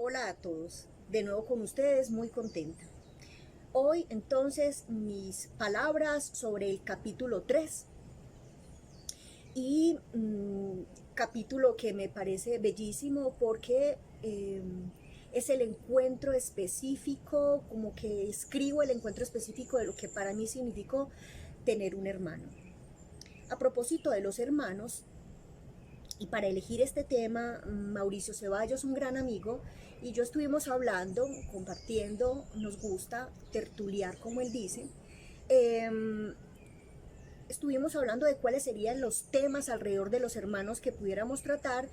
Hola a todos, de nuevo con ustedes, muy contenta. Hoy entonces mis palabras sobre el capítulo 3 y capítulo que me parece bellísimo porque es el encuentro específico, como que escribo el encuentro específico de lo que para mí significó tener un hermano. A propósito de los hermanos, y para elegir este tema, Mauricio Ceballos, un gran amigo, y yo estuvimos hablando, compartiendo, nos gusta tertuliar, como él dice. Eh, Estuvimos hablando de cuáles serían los temas alrededor de los hermanos que pudiéramos tratar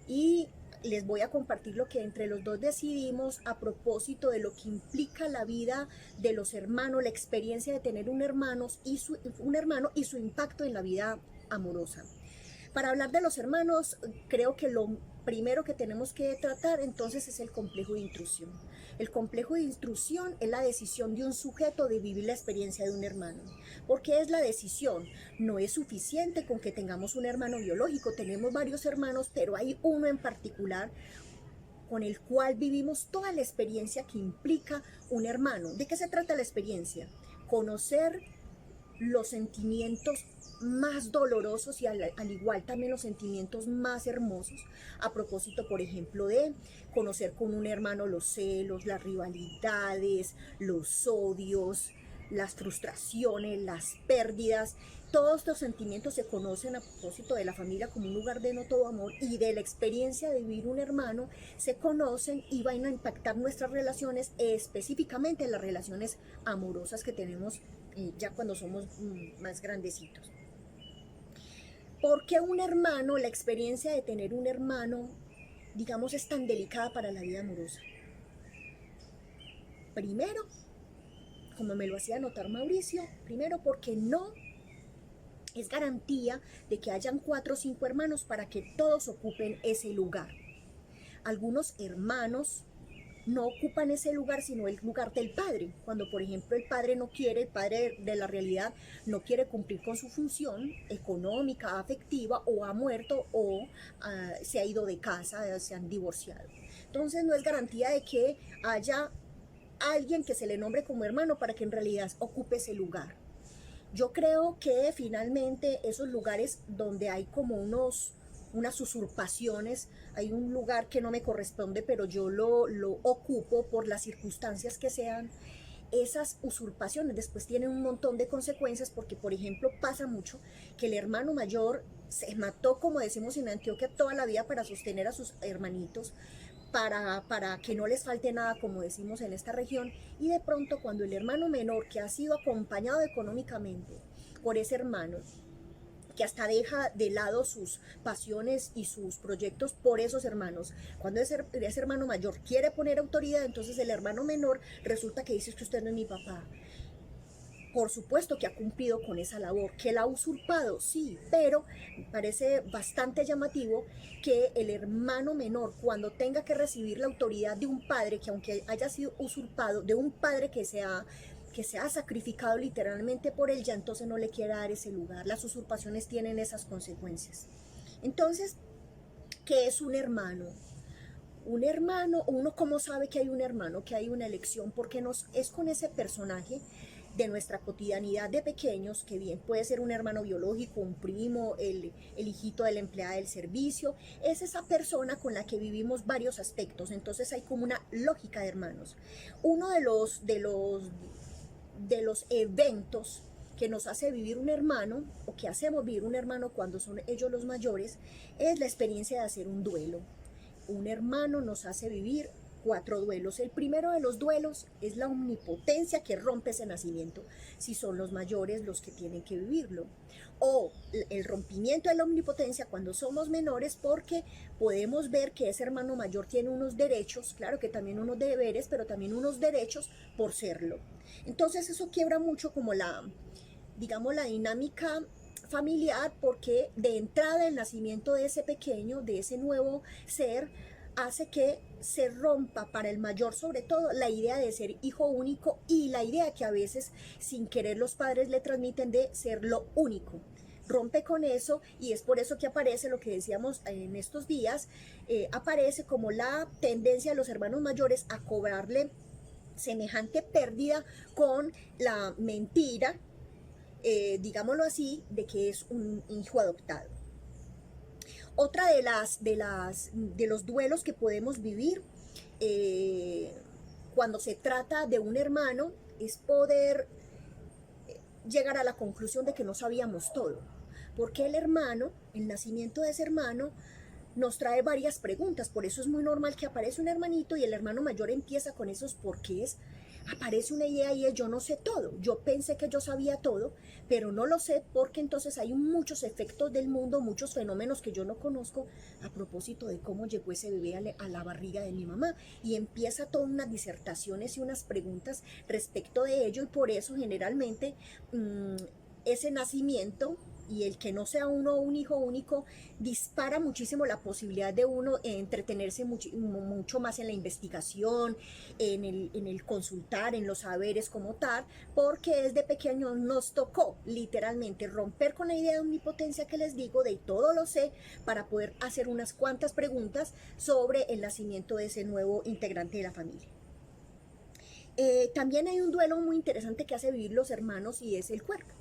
y les voy a compartir lo que entre los dos decidimos a propósito de lo que implica la vida de los hermanos, la experiencia de tener un hermano y su impacto en la vida amorosa. Para hablar de los hermanos, creo que lo primero que tenemos que tratar entonces es el complejo de intrusión. El complejo de intrusión es la decisión de un sujeto de vivir la experiencia de un hermano. ¿Por qué es la decisión? No es suficiente con que tengamos un hermano biológico, tenemos varios hermanos, pero hay uno en particular con el cual vivimos toda la experiencia que implica un hermano. ¿De qué se trata la experiencia? Conocer los sentimientos más dolorosos y al igual también los sentimientos más hermosos, a propósito, por ejemplo, de conocer con un hermano los celos, las rivalidades, los odios, las frustraciones, las pérdidas. Todos estos sentimientos se conocen a propósito de la familia como un lugar de no todo amor, y de la experiencia de vivir un hermano se conocen y van a impactar nuestras relaciones, específicamente las relaciones amorosas que tenemos ya cuando somos más grandecitos. ¿Por qué un hermano, la experiencia de tener un hermano, digamos, es tan delicada para la vida amorosa? Primero, como me lo hacía notar Mauricio, primero porque no es garantía de que hayan 4 o 5 hermanos para que todos ocupen ese lugar. Algunos hermanos no ocupan ese lugar, sino el lugar del padre. Cuando, por ejemplo, el padre no quiere, el padre de la realidad no quiere cumplir con su función económica, afectiva, o ha muerto, o se ha ido de casa, se han divorciado. Entonces no es garantía de que haya alguien que se le nombre como hermano para que en realidad ocupe ese lugar. Yo creo que finalmente esos lugares donde hay como unas usurpaciones, hay un lugar que no me corresponde, pero yo lo ocupo por las circunstancias que sean. Esas usurpaciones después tienen un montón de consecuencias porque, por ejemplo, pasa mucho que el hermano mayor se mató, como decimos en Antioquia, toda la vida para sostener a sus hermanitos, para que no les falte nada, como decimos en esta región, y de pronto cuando el hermano menor, que ha sido acompañado económicamente por ese hermano, que hasta deja de lado sus pasiones y sus proyectos por esos hermanos, cuando ese hermano mayor quiere poner autoridad, entonces el hermano menor resulta que dice que usted no es mi papá. Por supuesto que ha cumplido con esa labor, que la ha usurpado, sí, pero me parece bastante llamativo que el hermano menor, cuando tenga que recibir la autoridad de un padre, que aunque haya sido usurpado, de un padre que se ha sacrificado literalmente por él, ya entonces no le quiera dar ese lugar. Las usurpaciones tienen esas consecuencias. Entonces, ¿qué es un hermano? Un hermano, uno cómo sabe que hay un hermano, que hay una elección, porque es con ese personaje de nuestra cotidianidad de pequeños, que bien puede ser un hermano biológico, un primo, el hijito de la empleada del servicio, es esa persona con la que vivimos varios aspectos. Entonces hay como una lógica de hermanos. Uno de los eventos que nos hace vivir un hermano, o que hacemos vivir un hermano cuando son ellos los mayores, es la experiencia de hacer un duelo. Un hermano nos hace vivir 4 duelos. El primero de los duelos es la omnipotencia que rompe ese nacimiento, si son los mayores los que tienen que vivirlo. O el rompimiento de la omnipotencia cuando somos menores, porque podemos ver que ese hermano mayor tiene unos derechos, claro que también unos deberes, pero también unos derechos por serlo. Entonces eso quiebra mucho como digamos, la dinámica familiar, porque de entrada el nacimiento de ese pequeño, de ese nuevo ser, hace que se rompa para el mayor, sobre todo, la idea de ser hijo único y la idea que a veces sin querer los padres le transmiten de ser lo único. rompe con eso y es por eso que aparece lo que decíamos en estos días, aparece como la tendencia de los hermanos mayores a cobrarle semejante pérdida con la mentira, digámoslo así, de que es un hijo adoptado. Otra de los duelos que podemos vivir cuando se trata de un hermano es poder llegar a la conclusión de que no sabíamos todo. Porque el nacimiento de ese hermano, nos trae varias preguntas. Por eso es muy normal que aparece un hermanito y el hermano mayor empieza con esos porqués. Aparece una idea y es: yo no sé todo, yo pensé que yo sabía todo, pero no lo sé, porque entonces hay muchos efectos del mundo, muchos fenómenos que yo no conozco a propósito de cómo llegó ese bebé a la barriga de mi mamá, y empieza todas unas disertaciones y unas preguntas respecto de ello, y por eso generalmente ese nacimiento y el que no sea uno un hijo único dispara muchísimo la posibilidad de uno entretenerse mucho más en la investigación, en el consultar, en los saberes como tal, porque desde pequeños nos tocó literalmente romper con la idea de omnipotencia que les digo, de todo lo sé, para poder hacer unas cuantas preguntas sobre el nacimiento de ese nuevo integrante de la familia. También hay un duelo muy interesante que hace vivir los hermanos, y es el cuerpo.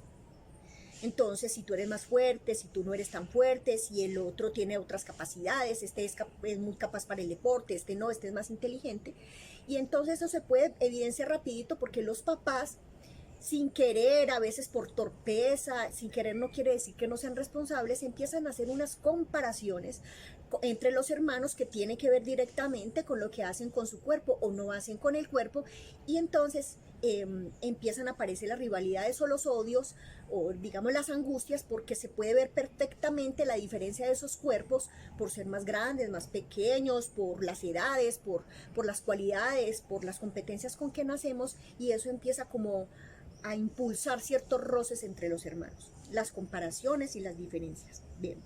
Entonces, si tú eres más fuerte, si tú no eres tan fuerte, si el otro tiene otras capacidades, este es muy capaz para el deporte, este no, este es más inteligente. Y entonces eso se puede evidenciar rapidito, porque los papás, sin querer, a veces por torpeza, sin querer no quiere decir que no sean responsables, empiezan a hacer unas comparaciones entre los hermanos que tienen que ver directamente con lo que hacen con su cuerpo o no hacen con el cuerpo, y entonces empiezan a aparecer las rivalidades o los odios, o digamos las angustias, porque se puede ver perfectamente la diferencia de esos cuerpos por ser más grandes, más pequeños, por las edades, por las cualidades, por las competencias con que nacemos, y eso empieza como a impulsar ciertos roces entre los hermanos, las comparaciones y las diferencias. Bien.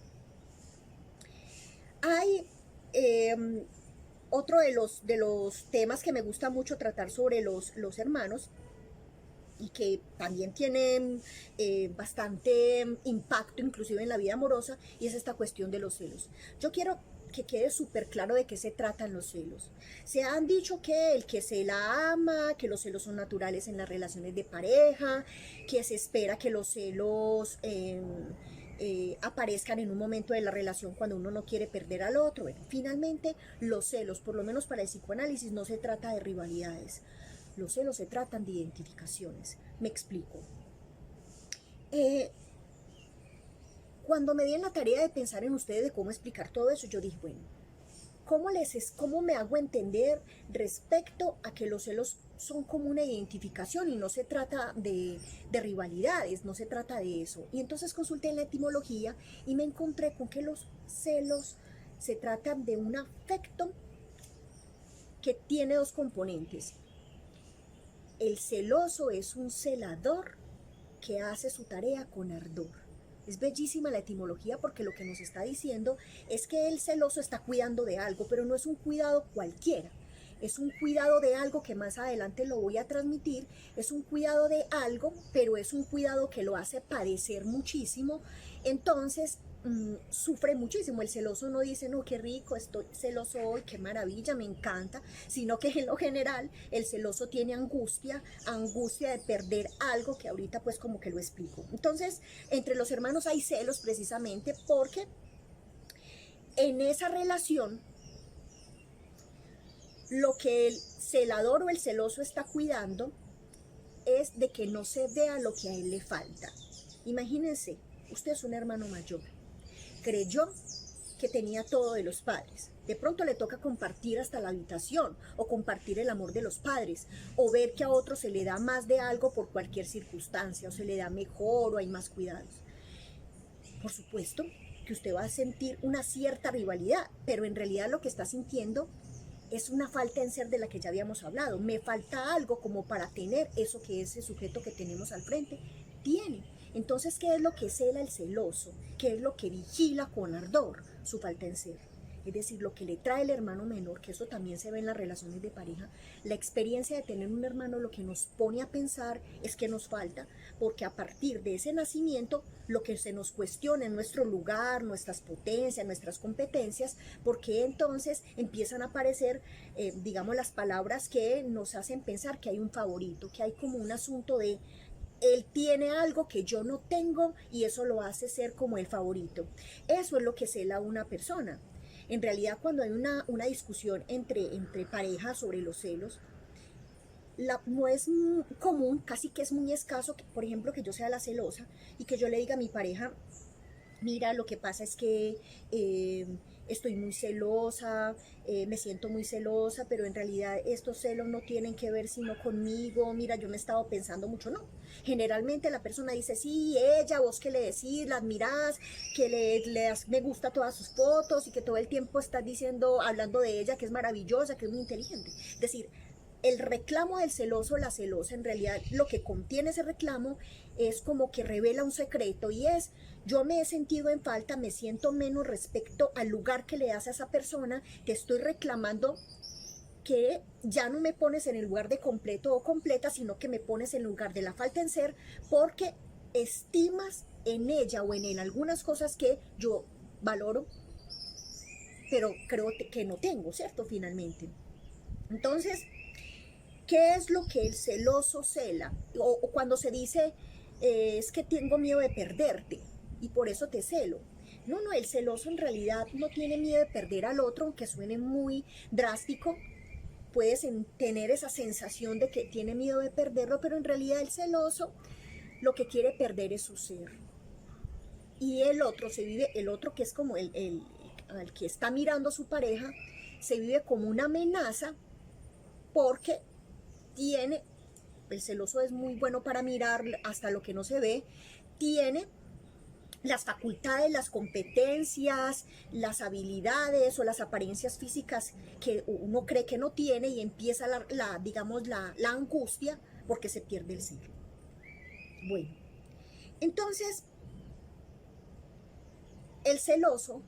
Hay otro de los temas que me gusta mucho tratar sobre los hermanos, y que también tienen bastante impacto inclusive en la vida amorosa, y es esta cuestión de los celos. Yo quiero que quede súper claro de qué se tratan los celos. Se han dicho que el que se la ama, que los celos son naturales en las relaciones de pareja, que se espera que los celos aparezcan en un momento de la relación cuando uno no quiere perder al otro. Bueno, finalmente los celos, por lo menos para el psicoanálisis, no se trata de rivalidades. Los celos se tratan de identificaciones. Me explico. Cuando me di en la tarea de pensar en ustedes de cómo explicar todo eso, yo dije, bueno, ¿cómo me hago entender respecto a que los celos son como una identificación y no se trata de rivalidades, no se trata de eso? Y entonces consulté en la etimología y me encontré con que los celos se tratan de un afecto que tiene dos componentes. El celoso es un celador que hace su tarea con ardor. Es bellísima la etimología, porque lo que nos está diciendo es que el celoso está cuidando de algo, pero no es un cuidado cualquiera. Es un cuidado de algo que más adelante lo voy a transmitir. Es un cuidado de algo, pero es un cuidado que lo hace padecer muchísimo. Entonces, sufre muchísimo. El celoso no dice, no, qué rico, estoy celoso hoy, qué maravilla, me encanta, sino que en lo general el celoso tiene angustia de perder algo, que ahorita pues como que lo explico. Entonces, entre los hermanos hay celos precisamente porque en esa relación lo que el celador o el celoso está cuidando es de que no se vea lo que a él le falta. Imagínense, usted es un hermano mayor, creyó que tenía todo de los padres. De pronto le toca compartir hasta la habitación, o compartir el amor de los padres, o ver que a otro se le da más de algo por cualquier circunstancia, o se le da mejor, o hay más cuidados. Por supuesto que usted va a sentir una cierta rivalidad, pero en realidad lo que está sintiendo es una falta en ser de la que ya habíamos hablado. Me falta algo como para tener eso que ese sujeto que tenemos al frente tiene. Entonces, ¿qué es lo que cela el celoso? ¿Qué es lo que vigila con ardor? Su falta en ser. Es decir, lo que le trae el hermano menor, que eso también se ve en las relaciones de pareja, la experiencia de tener un hermano lo que nos pone a pensar es que nos falta, porque a partir de ese nacimiento lo que se nos cuestiona es nuestro lugar, nuestras potencias, nuestras competencias, porque entonces empiezan a aparecer, digamos, las palabras que nos hacen pensar que hay un favorito, que hay como un asunto de él tiene algo que yo no tengo y eso lo hace ser como el favorito. Eso es lo que cela una persona. En realidad, cuando hay una discusión entre parejas sobre los celos, no es común, casi que es muy escaso, que, por ejemplo, que yo sea la celosa y que yo le diga a mi pareja, mira, lo que pasa es que estoy muy celosa, me siento muy celosa, pero en realidad estos celos no tienen que ver sino conmigo, mira, yo me he estado pensando mucho, no. Generalmente la persona dice, sí, ella, vos que le decís, la admirás, que le das me gusta a todas sus fotos y que todo el tiempo estás diciendo, hablando de ella, que es maravillosa, que es muy inteligente. Es decir, el reclamo del celoso, la celosa, en realidad lo que contiene ese reclamo es como que revela un secreto y es, yo me he sentido en falta, me siento menos respecto al lugar que le das a esa persona, te estoy reclamando que ya no me pones en el lugar de completo o completa, sino que me pones en el lugar de la falta en ser, porque estimas en ella o en él algunas cosas que yo valoro, pero creo que no tengo, ¿cierto? Finalmente. Entonces, ¿qué es lo que el celoso cela? O cuando se dice, es que tengo miedo de perderte y por eso te celo. No, no, el celoso en realidad no tiene miedo de perder al otro, aunque suene muy drástico. Puedes tener esa sensación de que tiene miedo de perderlo, pero en realidad el celoso lo que quiere perder es su ser. Y el otro se vive, el otro que es como el que está mirando a su pareja, se vive como una amenaza porque tiene, el celoso es muy bueno para mirar hasta lo que no se ve, tiene las facultades, las competencias, las habilidades o las apariencias físicas que uno cree que no tiene y empieza digamos, la angustia porque se pierde el ser. Bueno, entonces, el celoso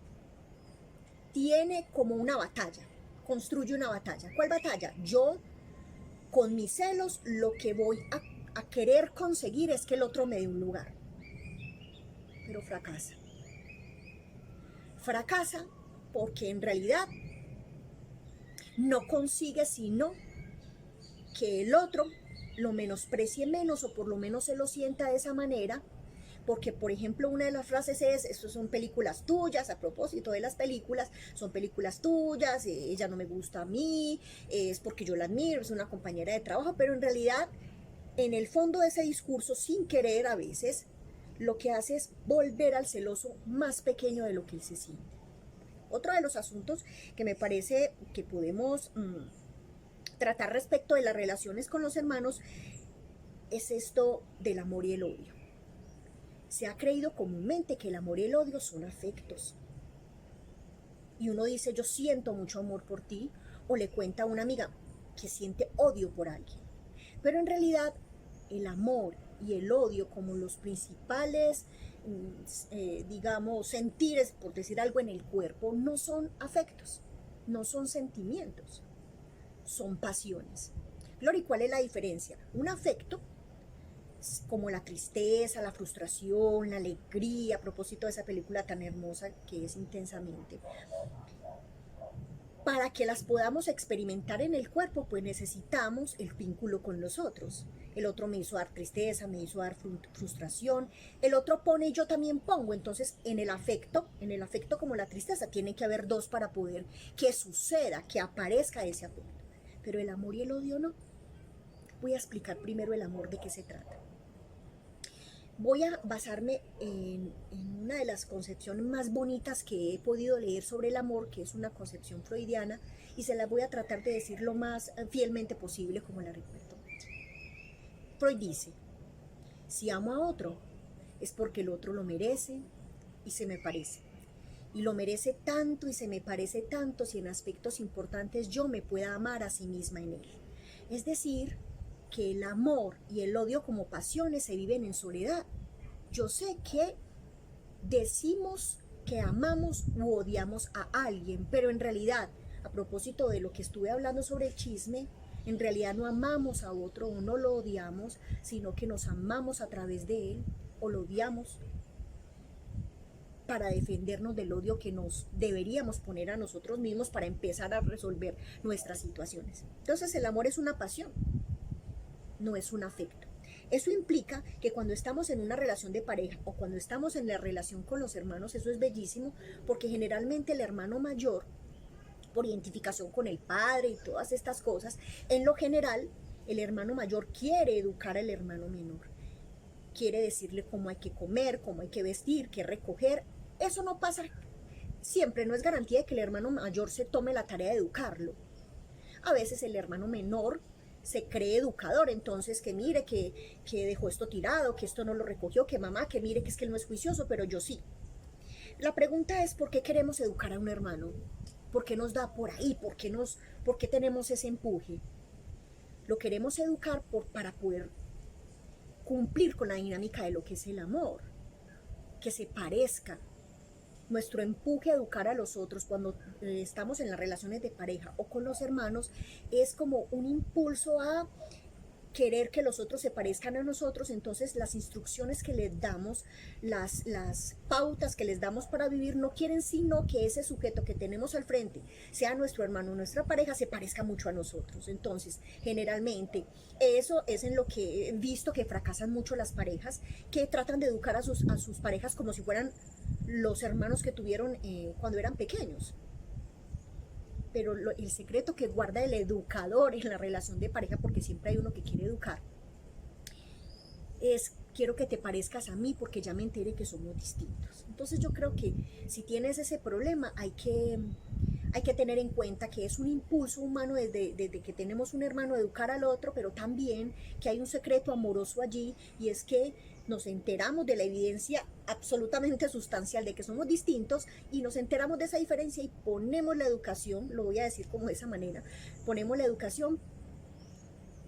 tiene como una batalla, construye una batalla. ¿Cuál batalla? Yo, con mis celos, lo que voy a querer conseguir es que el otro me dé un lugar. Pero fracasa. Fracasa porque en realidad no consigue sino que el otro lo menosprecie menos o por lo menos se lo sienta de esa manera, porque por ejemplo una de las frases es, eso son películas tuyas, a propósito de las películas, son películas tuyas, ella no me gusta a mí, es porque yo la admiro, es una compañera de trabajo, pero en realidad en el fondo de ese discurso, sin querer a veces, lo que hace es volver al celoso más pequeño de lo que él se siente. Otro de los asuntos que me parece que podemos tratar respecto de las relaciones con los hermanos es esto del amor y el odio. Se ha creído comúnmente que el amor y el odio son afectos. Y uno dice, yo siento mucho amor por ti, o le cuenta a una amiga que siente odio por alguien. Pero en realidad, el amor y el odio como los principales, digamos, sentires, por decir algo, en el cuerpo, no son afectos, no son sentimientos, son pasiones. Gloria, ¿y cuál es la diferencia? Un afecto, como la tristeza, la frustración, la alegría, a propósito de esa película tan hermosa que es Intensamente, para que las podamos experimentar en el cuerpo, pues necesitamos el vínculo con los otros. El otro me hizo dar tristeza, me hizo dar frustración, el otro pone y yo también pongo. Entonces, en el afecto como la tristeza, tiene que haber dos para poder que suceda, que aparezca ese afecto. Pero el amor y el odio no. Voy a explicar primero el amor, de qué se trata. Voy a basarme en una de las concepciones más bonitas que he podido leer sobre el amor, que es una concepción freudiana, y se la voy a tratar de decir lo más fielmente posible como la recuerdo. Freud dice, si amo a otro, es porque el otro lo merece y se me parece. Y lo merece tanto y se me parece tanto si en aspectos importantes yo me pueda amar a sí misma en él. Es decir, que el amor y el odio como pasiones se viven en soledad. Yo sé que decimos que amamos u odiamos a alguien, pero en realidad, a propósito de lo que estuve hablando sobre el chisme, en realidad no amamos a otro o no lo odiamos, sino que nos amamos a través de él o lo odiamos para defendernos del odio que nos deberíamos poner a nosotros mismos para empezar a resolver nuestras situaciones. Entonces el amor es una pasión, no es un afecto. Eso implica que cuando estamos en una relación de pareja o cuando estamos en la relación con los hermanos, eso es bellísimo, porque generalmente el hermano mayor, por identificación con el padre y todas estas cosas, en lo general, el hermano mayor quiere educar al hermano menor. Quiere decirle cómo hay que comer, cómo hay que vestir, qué recoger. Eso no pasa siempre, no es garantía de que el hermano mayor se tome la tarea de educarlo. A veces el hermano menor se cree educador, entonces que mire que dejó esto tirado, que esto no lo recogió, que mamá, que mire que es que él no es juicioso, pero yo sí. La pregunta es, ¿por qué queremos educar a un hermano? ¿Por qué nos da por ahí? ¿Por qué tenemos ese empuje? Lo queremos educar para poder cumplir con la dinámica de lo que es el amor, que se parezca. Nuestro empuje a educar a los otros cuando estamos en las relaciones de pareja o con los hermanos es como un impulso a querer que los otros se parezcan a nosotros. Entonces las instrucciones que les damos, las pautas que les damos para vivir no quieren sino que ese sujeto que tenemos al frente, sea nuestro hermano o nuestra pareja, se parezca mucho a nosotros. Entonces generalmente eso es en lo que he visto que fracasan mucho las parejas, que tratan de educar a sus parejas como si fueran los hermanos que tuvieron cuando eran pequeños. Pero el secreto que guarda el educador en la relación de pareja, porque siempre hay uno que quiere educar, es: quiero que te parezcas a mí porque ya me enteré que somos distintos. Entonces yo creo que si tienes ese problema hay que tener en cuenta que es un impulso humano desde que tenemos un hermano educar al otro, pero también que hay un secreto amoroso allí, y es que nos enteramos de la evidencia absolutamente sustancial de que somos distintos, y nos enteramos de esa diferencia y ponemos la educación, lo voy a decir como de esa manera, ponemos la educación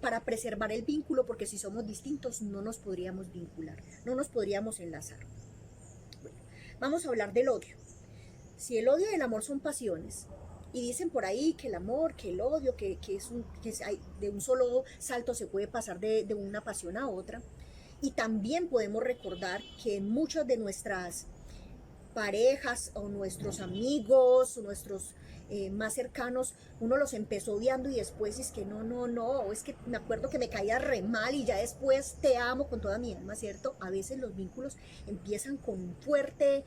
para preservar el vínculo, porque si somos distintos no nos podríamos vincular, no nos podríamos enlazar. Bueno, vamos a hablar del odio. Si el odio y el amor son pasiones, y dicen por ahí que el amor, que el odio, que de un solo salto se puede pasar de una pasión a otra, y también podemos recordar que muchas de nuestras parejas o nuestros amigos o nuestros más cercanos, uno los empezó odiando y después es que no, es que me acuerdo que me caía re mal y ya después te amo con toda mi alma, ¿cierto? A veces los vínculos empiezan con un fuerte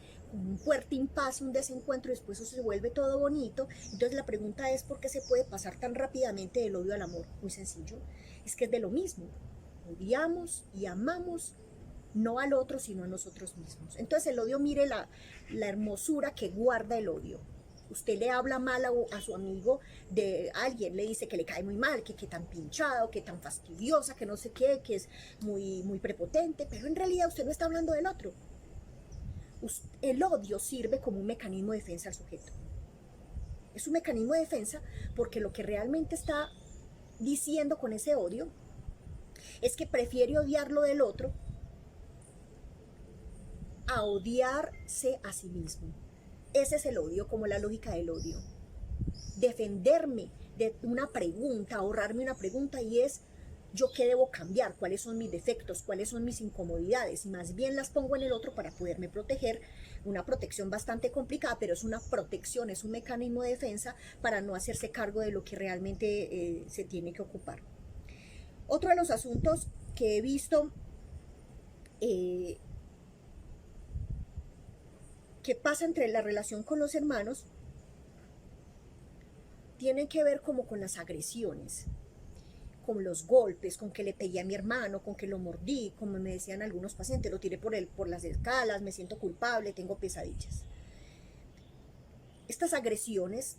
impasse, un desencuentro, y después eso se vuelve todo bonito. Entonces la pregunta es: ¿por qué se puede pasar tan rápidamente del odio al amor? Muy sencillo, es que es de lo mismo, odiamos y amamos no al otro, sino a nosotros mismos. Entonces el odio, mire la hermosura que guarda el odio. Usted le habla mal a su amigo de alguien, le dice que le cae muy mal, que tan pinchado, que tan fastidiosa, que no sé qué, que es muy prepotente, pero en realidad usted no está hablando del otro. El odio sirve como un mecanismo de defensa al sujeto. Es un mecanismo de defensa porque lo que realmente está diciendo con ese odio es que prefiere odiarlo del otro a odiarse a sí mismo. Ese es el odio, como la lógica del odio. Defenderme de una pregunta, ahorrarme una pregunta, y es: ¿yo qué debo cambiar? ¿Cuáles son mis defectos? ¿Cuáles son mis incomodidades? Y más bien las pongo en el otro para poderme proteger. Una protección bastante complicada, pero es una protección, es un mecanismo de defensa para no hacerse cargo de lo que realmente se tiene que ocupar. Otro de los asuntos que he visto que pasa entre la relación con los hermanos tiene que ver como con las agresiones, con los golpes, con que le pegué a mi hermano, con que lo mordí, como me decían algunos pacientes, lo tiré por las escalas, me siento culpable, tengo pesadillas. Estas agresiones,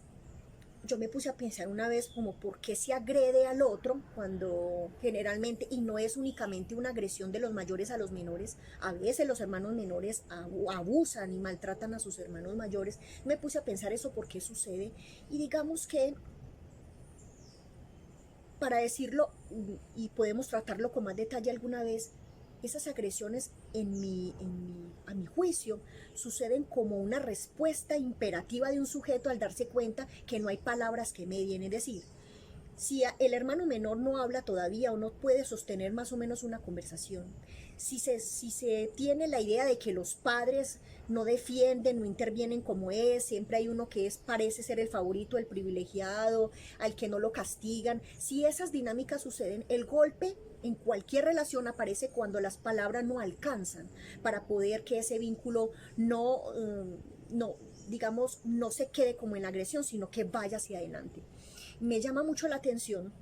yo me puse a pensar una vez como por qué se agrede al otro cuando generalmente, y no es únicamente una agresión de los mayores a los menores, a veces los hermanos menores abusan y maltratan a sus hermanos mayores. Me puse a pensar eso, por qué sucede, y digamos que, para decirlo, y podemos tratarlo con más detalle alguna vez, esas agresiones a mi juicio suceden como una respuesta imperativa de un sujeto al darse cuenta que no hay palabras que medien, es decir, si el hermano menor no habla todavía o no puede sostener más o menos una conversación, si se tiene la idea de que los padres no defienden, no intervienen como es, siempre hay uno que parece ser el favorito, el privilegiado, al que no lo castigan, si esas dinámicas suceden, el golpe en cualquier relación aparece cuando las palabras no alcanzan para poder que ese vínculo digamos, no se quede como en la agresión, sino que vaya hacia adelante. Me llama mucho la atención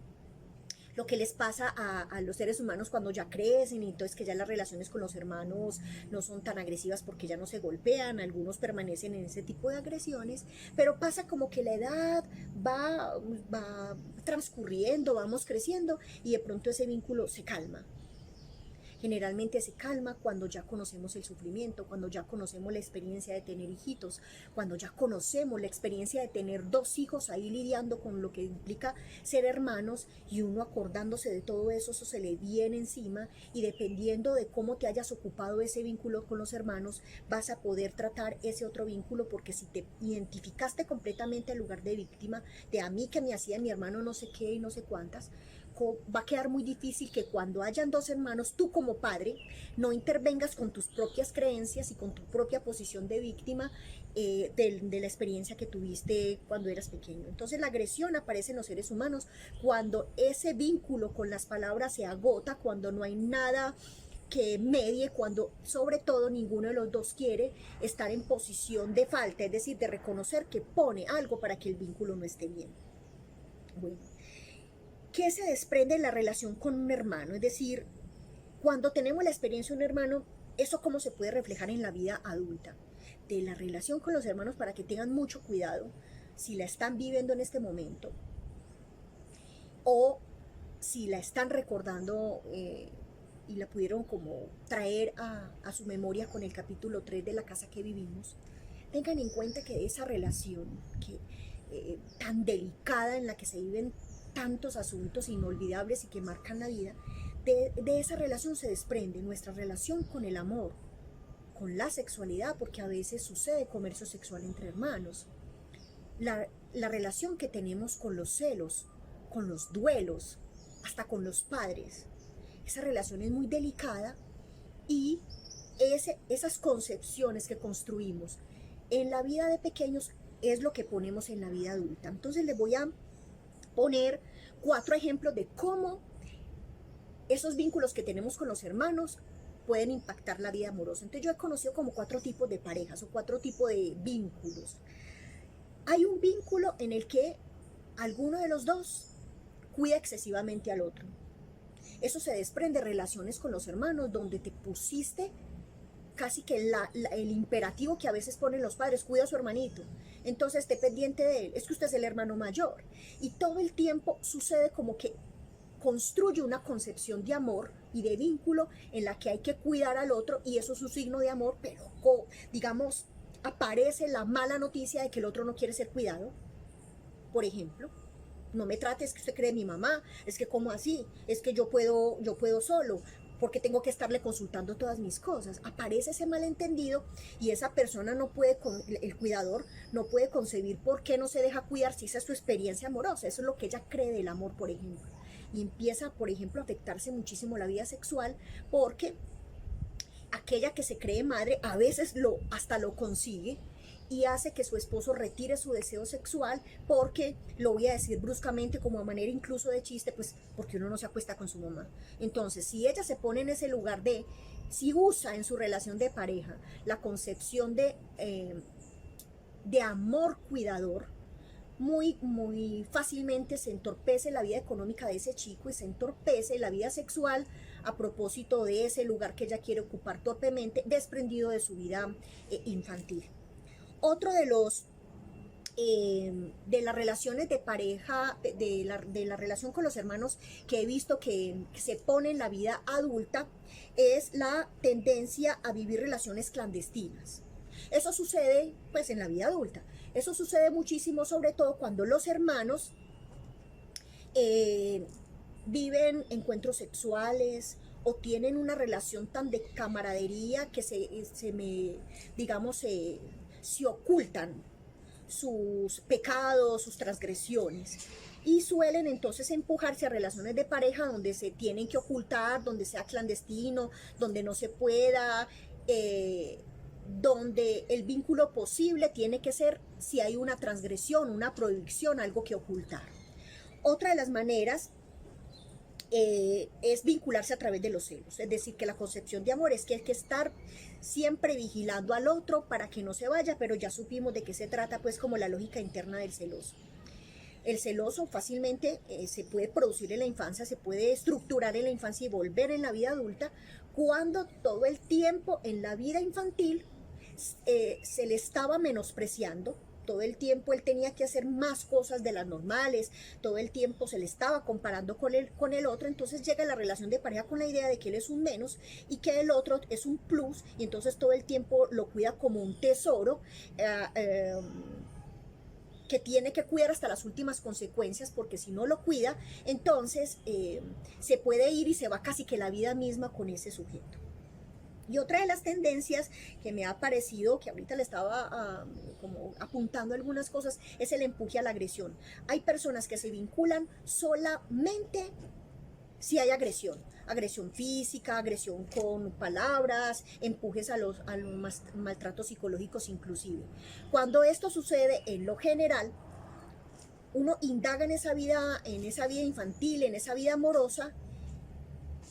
lo que les pasa a los seres humanos cuando ya crecen y entonces que ya las relaciones con los hermanos no son tan agresivas porque ya no se golpean, algunos permanecen en ese tipo de agresiones, pero pasa como que la edad va transcurriendo, vamos creciendo y de pronto ese vínculo se calma. Generalmente se calma cuando ya conocemos el sufrimiento, cuando ya conocemos la experiencia de tener hijitos, cuando ya conocemos la experiencia de tener 2 hijos ahí lidiando con lo que implica ser hermanos y uno acordándose de todo eso, eso se le viene encima y dependiendo de cómo te hayas ocupado ese vínculo con los hermanos, vas a poder tratar ese otro vínculo porque si te identificaste completamente al lugar de víctima, de a mí que me hacía mi hermano no sé qué y no sé cuántas, va a quedar muy difícil que cuando hayan 2 hermanos, tú como padre no intervengas con tus propias creencias y con tu propia posición de víctima de la experiencia que tuviste cuando eras pequeño. Entonces la agresión aparece en los seres humanos cuando ese vínculo con las palabras se agota, cuando no hay nada que medie, cuando sobre todo ninguno de los dos quiere estar en posición de falta, es decir, de reconocer que pone algo para que el vínculo no esté bien. Bueno, ¿qué se desprende en la relación con un hermano? Es decir, cuando tenemos la experiencia de un hermano, ¿eso cómo se puede reflejar en la vida adulta? De la relación con los hermanos para que tengan mucho cuidado si la están viviendo en este momento o si la están recordando y la pudieron como traer a su memoria con el capítulo 3 de La casa que vivimos. Tengan en cuenta que esa relación tan delicada en la que se viven tantos asuntos inolvidables y que marcan la vida, de esa relación se desprende nuestra relación con el amor, con la sexualidad, porque a veces sucede comercio sexual entre hermanos, la relación que tenemos con los celos, con los duelos, hasta con los padres. Esa relación es muy delicada y esas concepciones que construimos en la vida de pequeños es lo que ponemos en la vida adulta. Entonces les voy a poner 4 ejemplos de cómo esos vínculos que tenemos con los hermanos pueden impactar la vida amorosa. Entonces yo he conocido como 4 tipos de parejas o 4 tipos de vínculos. Hay un vínculo en el que alguno de los dos cuida excesivamente al otro. Eso se desprende de relaciones con los hermanos donde te pusiste casi que el imperativo que a veces ponen los padres, cuida a su hermanito, entonces esté pendiente de él, es que usted es el hermano mayor. Y todo el tiempo sucede como que construye una concepción de amor y de vínculo en la que hay que cuidar al otro y eso es un signo de amor, pero digamos, aparece la mala noticia de que el otro no quiere ser cuidado. Por ejemplo, no me trate, es que usted cree mi mamá, es que como así, es que yo puedo solo, porque tengo que estarle consultando todas mis cosas. Aparece ese malentendido y esa persona no puede, el cuidador no puede concebir por qué no se deja cuidar si esa es su experiencia amorosa. Eso es lo que ella cree del amor, por ejemplo. Y empieza, por ejemplo, a afectarse muchísimo la vida sexual porque aquella que se cree madre a veces hasta lo consigue y hace que su esposo retire su deseo sexual porque, lo voy a decir bruscamente como a manera incluso de chiste, pues porque uno no se acuesta con su mamá. Entonces, si ella se pone en ese lugar si usa en su relación de pareja la concepción de amor cuidador, muy fácilmente se entorpece la vida económica de ese chico y se entorpece la vida sexual a propósito de ese lugar que ella quiere ocupar torpemente, desprendido de su vida infantil. Otro de las relaciones de pareja, de la relación con los hermanos que he visto que se pone en la vida adulta es la tendencia a vivir relaciones clandestinas. Eso sucede pues en la vida adulta. Eso sucede muchísimo, sobre todo cuando los hermanos viven encuentros sexuales o tienen una relación tan de camaradería que digamos, se ocultan sus pecados, sus transgresiones. Y suelen entonces empujarse a relaciones de pareja donde se tienen que ocultar, donde sea clandestino, donde no se pueda, donde el vínculo posible tiene que ser si hay una transgresión, una prohibición, algo que ocultar. Otra de las maneras es vincularse a través de los celos, es decir, que la concepción de amor es que hay que estar siempre vigilando al otro para que no se vaya, pero ya supimos de qué se trata, pues como la lógica interna del celoso. El celoso fácilmente se puede producir en la infancia, se puede estructurar en la infancia y volver en la vida adulta, cuando todo el tiempo en la vida infantil se le estaba menospreciando. Todo el tiempo él tenía que hacer más cosas de las normales, todo el tiempo se le estaba comparando con el otro, entonces llega la relación de pareja con la idea de que él es un menos y que el otro es un plus, y entonces todo el tiempo lo cuida como un tesoro, que tiene que cuidar hasta las últimas consecuencias, porque si no lo cuida, entonces se puede ir y se va casi que la vida misma con ese sujeto. Y otra de las tendencias que me ha parecido, que ahorita le estaba como apuntando algunas cosas, es el empuje a la agresión. Hay personas que se vinculan solamente si hay agresión. Agresión física, agresión con palabras, empujes a los maltratos psicológicos inclusive. Cuando esto sucede, en lo general, uno indaga en esa vida infantil, en esa vida amorosa,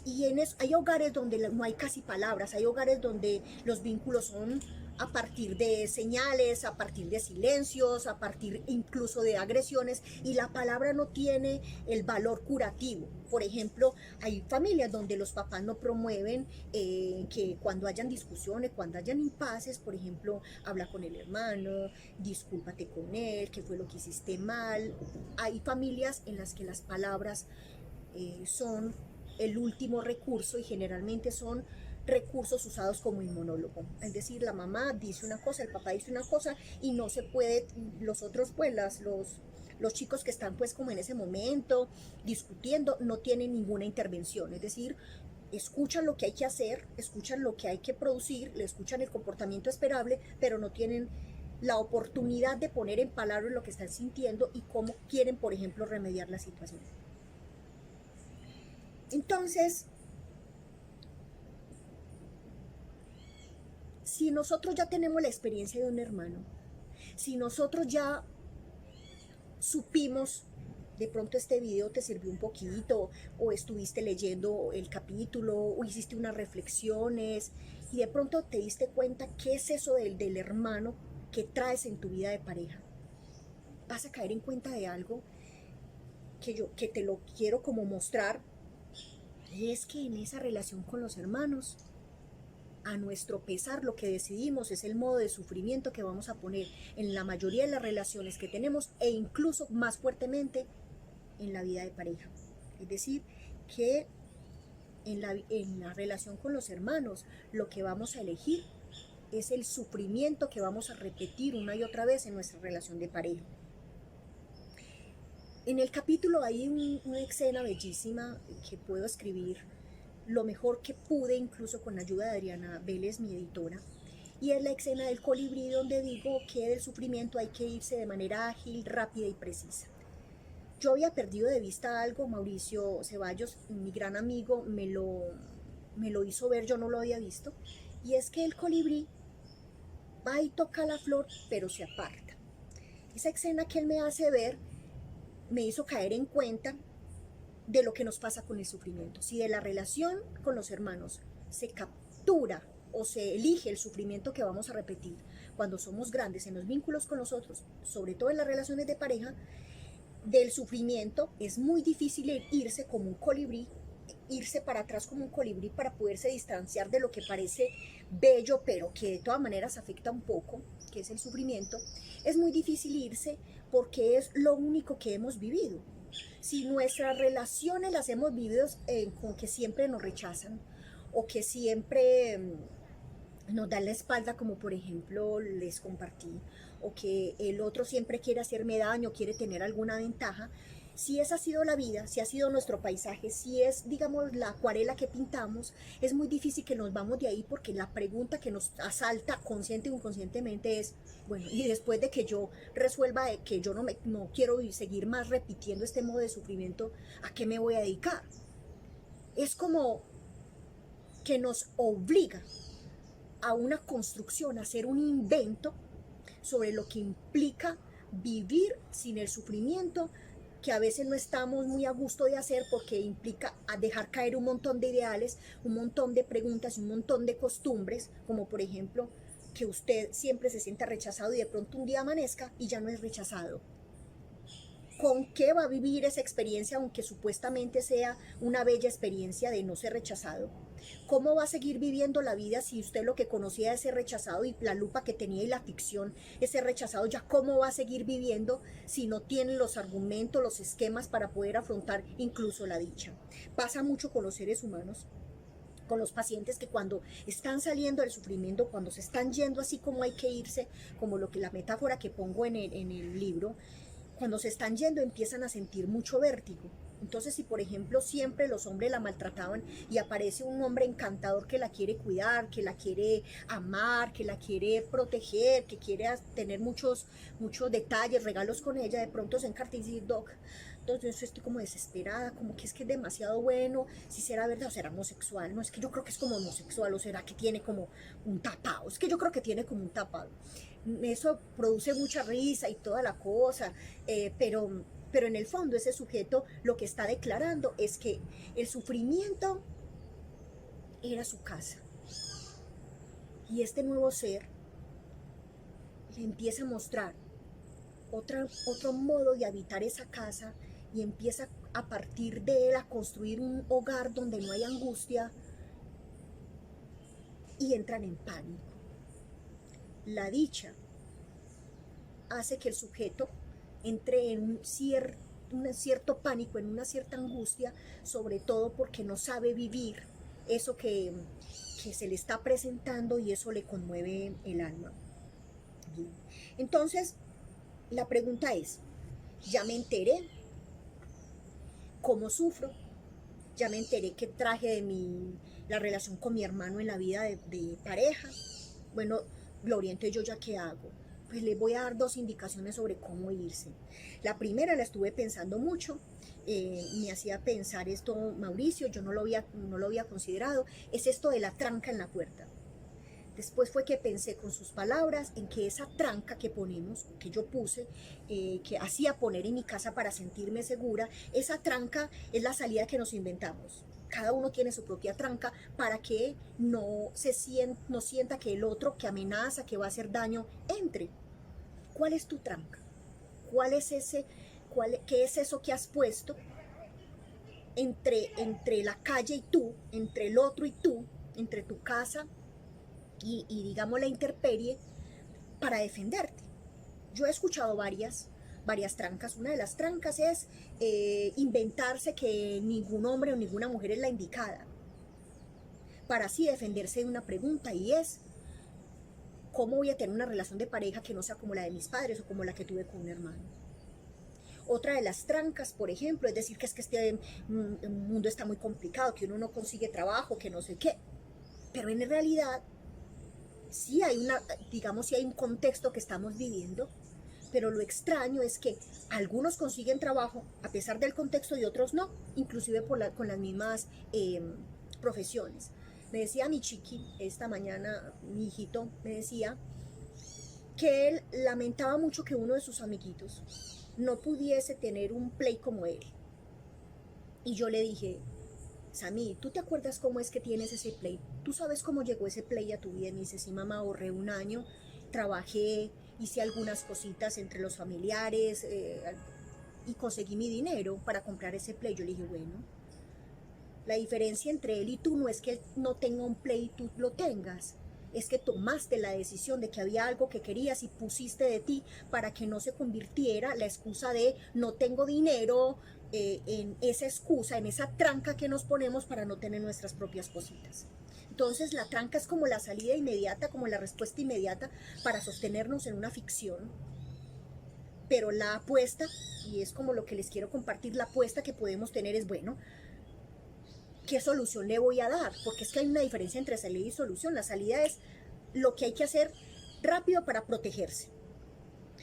y hay hogares donde no hay casi palabras, hay hogares donde los vínculos son a partir de señales, a partir de silencios, a partir incluso de agresiones, y la palabra no tiene el valor curativo. Por ejemplo, hay familias donde los papás no promueven que cuando hayan discusiones, cuando hayan impases, por ejemplo, habla con el hermano, discúlpate con él, qué fue lo que hiciste mal. Hay familias en las que las palabras son el último recurso, y generalmente son recursos usados como inmunólogo. Es decir, la mamá dice una cosa, el papá dice una cosa, y no se puede, los otros, pues los chicos que están pues como en ese momento discutiendo, no tienen ninguna intervención. Es decir, escuchan lo que hay que hacer, escuchan lo que hay que producir, le escuchan el comportamiento esperable, pero no tienen la oportunidad de poner en palabras lo que están sintiendo y cómo quieren, por ejemplo, remediar la situación. Entonces, si nosotros ya tenemos la experiencia de un hermano, si nosotros ya supimos, de pronto este video te sirvió un poquito, o estuviste leyendo el capítulo, o hiciste unas reflexiones, y de pronto te diste cuenta qué es eso del hermano que traes en tu vida de pareja, vas a caer en cuenta de algo que te lo quiero como mostrar, y es que en esa relación con los hermanos, a nuestro pesar, lo que decidimos es el modo de sufrimiento que vamos a poner en la mayoría de las relaciones que tenemos, e incluso más fuertemente en la vida de pareja. Es decir, que en la relación con los hermanos, lo que vamos a elegir es el sufrimiento que vamos a repetir una y otra vez en nuestra relación de pareja. En el capítulo hay una escena bellísima que puedo escribir lo mejor que pude, incluso con la ayuda de Adriana Vélez, mi editora, y es la escena del colibrí, donde digo que del sufrimiento hay que irse de manera ágil, rápida y precisa. Yo había perdido de vista algo, Mauricio Ceballos, mi gran amigo, me lo hizo ver, yo no lo había visto, y es que el colibrí va y toca la flor, pero se aparta. Esa escena que él me hace ver me hizo caer en cuenta de lo que nos pasa con el sufrimiento. Si de la relación con los hermanos se captura o se elige el sufrimiento que vamos a repetir cuando somos grandes en los vínculos con los otros, sobre todo en las relaciones de pareja, del sufrimiento es muy difícil irse como un colibrí, irse para atrás como un colibrí para poderse distanciar de lo que parece bello, pero que de todas maneras afecta un poco, que es el sufrimiento. Es muy difícil irse porque es lo único que hemos vivido. Si nuestras relaciones las hemos vivido con que siempre nos rechazan, o que siempre nos dan la espalda, como por ejemplo les compartí, o que el otro siempre quiere hacerme daño, quiere tener alguna ventaja, Si esa ha sido la vida, si ha sido nuestro paisaje, si es, digamos, la acuarela que pintamos, es muy difícil que nos vamos de ahí porque la pregunta que nos asalta consciente o inconscientemente es, bueno, y después de que yo resuelva de que yo no quiero seguir más repitiendo este modo de sufrimiento, ¿a qué me voy a dedicar? Es como que nos obliga a una construcción, a hacer un invento sobre lo que implica vivir sin el sufrimiento, que a veces no estamos muy a gusto de hacer porque implica a dejar caer un montón de ideales, un montón de preguntas y un montón de costumbres, como por ejemplo que usted siempre se sienta rechazado y de pronto un día amanezca y ya no es rechazado. ¿Con qué va a vivir esa experiencia, aunque supuestamente sea una bella experiencia de no ser rechazado? ¿Cómo va a seguir viviendo la vida si usted lo que conocía es ser rechazado y la lupa que tenía y la ficción es ser rechazado? ¿Ya cómo va a seguir viviendo si no tiene los argumentos, los esquemas para poder afrontar incluso la dicha? Pasa mucho con los seres humanos, con los pacientes, que cuando están saliendo del sufrimiento, cuando se están yendo así como hay que irse, como lo que la metáfora que pongo en el libro, cuando se están yendo empiezan a sentir mucho vértigo. Entonces, si por ejemplo siempre los hombres la maltrataban y aparece un hombre encantador que la quiere cuidar, que la quiere amar, que la quiere proteger, que quiere tener muchos detalles, regalos con ella, de pronto se encarta y dice, Doc, entonces yo estoy como desesperada, como que es demasiado bueno, si será verdad o será homosexual, no, es que yo creo que es como homosexual, o será que tiene como un tapado, es que yo creo que tiene como un tapado. Eso produce mucha risa y toda la cosa, pero en el fondo ese sujeto lo que está declarando es que el sufrimiento era su casa. Y este nuevo ser le empieza a mostrar otro modo de habitar esa casa y empieza a partir de él a construir un hogar donde no hay angustia y entran en pánico. La dicha hace que el sujeto entre en un cierto pánico, en una cierta angustia, sobre todo porque no sabe vivir eso que se le está presentando y eso le conmueve el alma. Bien. Entonces, la pregunta es, ya me enteré cómo sufro, ya me enteré qué traje de la relación con mi hermano en la vida de pareja. Bueno, Gloria, entonces yo ya qué hago. Pues les voy a dar dos indicaciones sobre cómo irse. La primera la estuve pensando mucho, me hacía pensar esto Mauricio, yo no lo había considerado, es esto de la tranca en la puerta. Después fue que pensé con sus palabras en que esa tranca que ponemos, que yo puse, que hacía poner en mi casa para sentirme segura, esa tranca es la salida que nos inventamos. Cada uno tiene su propia tranca para que no sienta que el otro que amenaza, que va a hacer daño, entre. ¿Cuál es tu tranca? ¿Qué es eso que has puesto entre la calle y tú, entre el otro y tú, entre tu casa y digamos la intemperie, para defenderte? Yo he escuchado varias trancas. Una de las trancas es inventarse que ningún hombre o ninguna mujer es la indicada para así defenderse de una pregunta, y es: ¿cómo voy a tener una relación de pareja que no sea como la de mis padres o como la que tuve con un hermano? Otra de las trancas, por ejemplo, es decir que este mundo está muy complicado, que uno no consigue trabajo, que no sé qué. Pero en realidad sí hay sí hay un contexto que estamos viviendo, pero lo extraño es que algunos consiguen trabajo a pesar del contexto y otros no, inclusive con las mismas profesiones. Me decía mi chiqui esta mañana, mi hijito, me decía que él lamentaba mucho que uno de sus amiguitos no pudiese tener un Play como él. Y yo le dije: Sammy, ¿tú te acuerdas cómo es que tienes ese Play? ¿Tú sabes cómo llegó ese Play a tu vida? Y me dice: sí, mamá, ahorré un año, trabajé, hice algunas cositas entre los familiares y conseguí mi dinero para comprar ese Play. Yo le dije: bueno, la diferencia entre él y tú no es que él no tenga un Play y tú lo tengas, es que tomaste la decisión de que había algo que querías y pusiste de ti para que no se convirtiera la excusa de no tengo dinero, en esa excusa, en esa tranca que nos ponemos para no tener nuestras propias cositas. Entonces la tranca es como la salida inmediata, como la respuesta inmediata para sostenernos en una ficción Pero la apuesta, y es como lo que les quiero compartir, la apuesta que podemos tener es, bueno, ¿qué solución le voy a dar? Porque es que hay una diferencia entre salida y solución. La salida es lo que hay que hacer rápido para protegerse.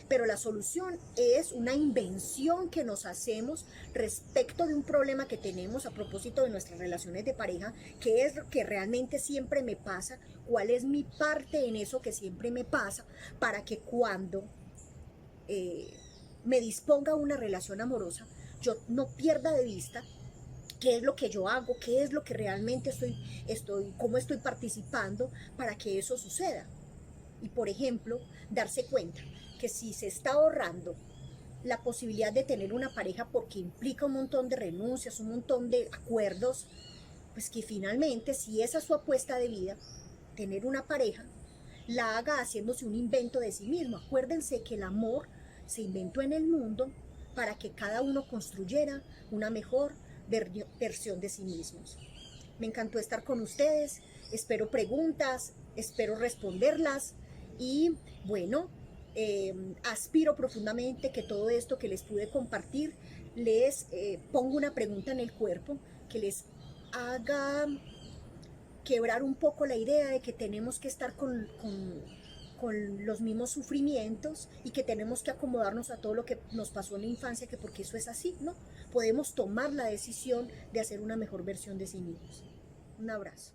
Pero la solución es una invención que nos hacemos respecto de un problema que tenemos a propósito de nuestras relaciones de pareja, qué es lo que realmente siempre me pasa, cuál es mi parte en eso que siempre me pasa, para que cuando me disponga a una relación amorosa, yo no pierda de vista qué es lo que yo hago, qué es lo que realmente cómo estoy participando para que eso suceda. Y por ejemplo, darse cuenta que si se está ahorrando la posibilidad de tener una pareja porque implica un montón de renuncias, un montón de acuerdos, pues que finalmente, si esa es su apuesta de vida, tener una pareja, la haga haciéndose un invento de sí mismo. Acuérdense que el amor se inventó en el mundo para que cada uno construyera una mejor versión de sí mismos. Me encantó estar con ustedes, espero preguntas, espero responderlas y bueno, aspiro profundamente que todo esto que les pude compartir les ponga una pregunta en el cuerpo, que les haga quebrar un poco la idea de que tenemos que estar con los mismos sufrimientos y que tenemos que acomodarnos a todo lo que nos pasó en la infancia, que porque eso es así, ¿no? Podemos tomar la decisión de hacer una mejor versión de sí mismos. Un abrazo.